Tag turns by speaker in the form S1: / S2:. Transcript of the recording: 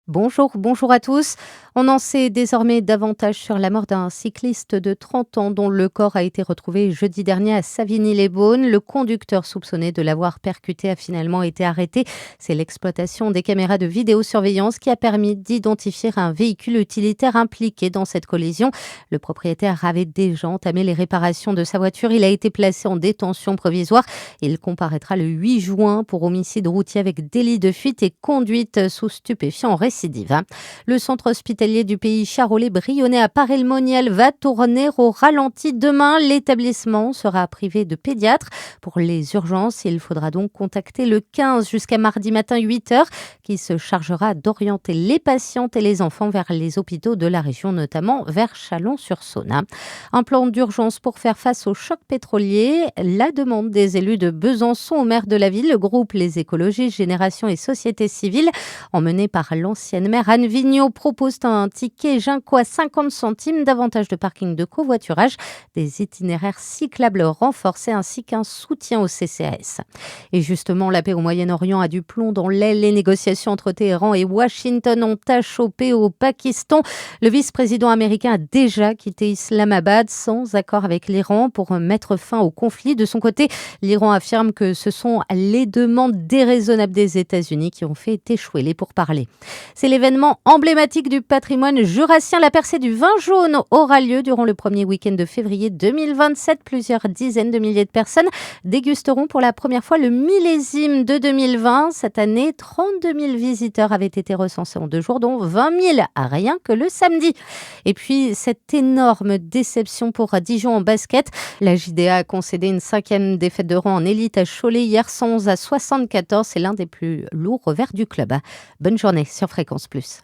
S1: Bonjour à tous. On en sait désormais davantage sur la mort d'un cycliste de 30 ans dont le corps a été retrouvé jeudi dernier à Savigny-les-Beaunes. Le conducteur soupçonné de l'avoir percuté a finalement été arrêté. C'est l'exploitation des caméras de vidéosurveillance qui a permis d'identifier un véhicule utilitaire impliqué dans cette collision. Le propriétaire avait déjà entamé les réparations de sa voiture. Il a été placé en détention provisoire. Il comparaîtra le 8 juin pour homicide routier avec délit de fuite et conduite sous stupéfiants en récidive. Le centre hospitalier du pays Charolais-Brionnais à Paray-le-Monial va tourner au ralenti demain. L'établissement sera privé de pédiatre. Pour les urgences, il faudra donc contacter le 15 jusqu'à mardi matin 8h qui se chargera d'orienter les patientes et les enfants vers les hôpitaux de la région, notamment vers Chalon-sur-Saône. Un plan d'urgence pour faire face au choc pétrolier. La demande des élus de Besançon au maire de la ville, le groupe Les Écologistes, Génération et Société Civile, emmené par l'ancienne maire Anne Vigneault, propose un ticket Ginco à 50 centimes, davantage de parking de covoiturage, des itinéraires cyclables renforcés ainsi qu'un soutien au CCAS. Et justement, la paix au Moyen-Orient a du plomb dans l'aile. Les négociations entre Téhéran et Washington ont achoppé au Pakistan. Le vice-président américain a déjà quitté Islamabad sans accord avec l'Iran pour mettre fin au conflit. De son côté, l'Iran affirme que ce sont les demandes déraisonnables des États-Unis qui ont fait échouer les pourparlers. C'est l'événement emblématique du patrimoine jurassien. La percée du vin jaune aura lieu durant le premier week-end de février 2027. Plusieurs dizaines de milliers de personnes dégusteront pour la première fois le millésime de 2020. Cette année, 32 000 visiteurs avaient été recensés en 2 jours, dont 20 000 rien que le samedi. Et puis, cette énorme déception pour Dijon en basket. La JDA a concédé une 5e défaite de rang en élite à Cholet hier, 111 à 74. C'est l'un des plus lourds revers du club. Bonne journée sur Fréquence Plus.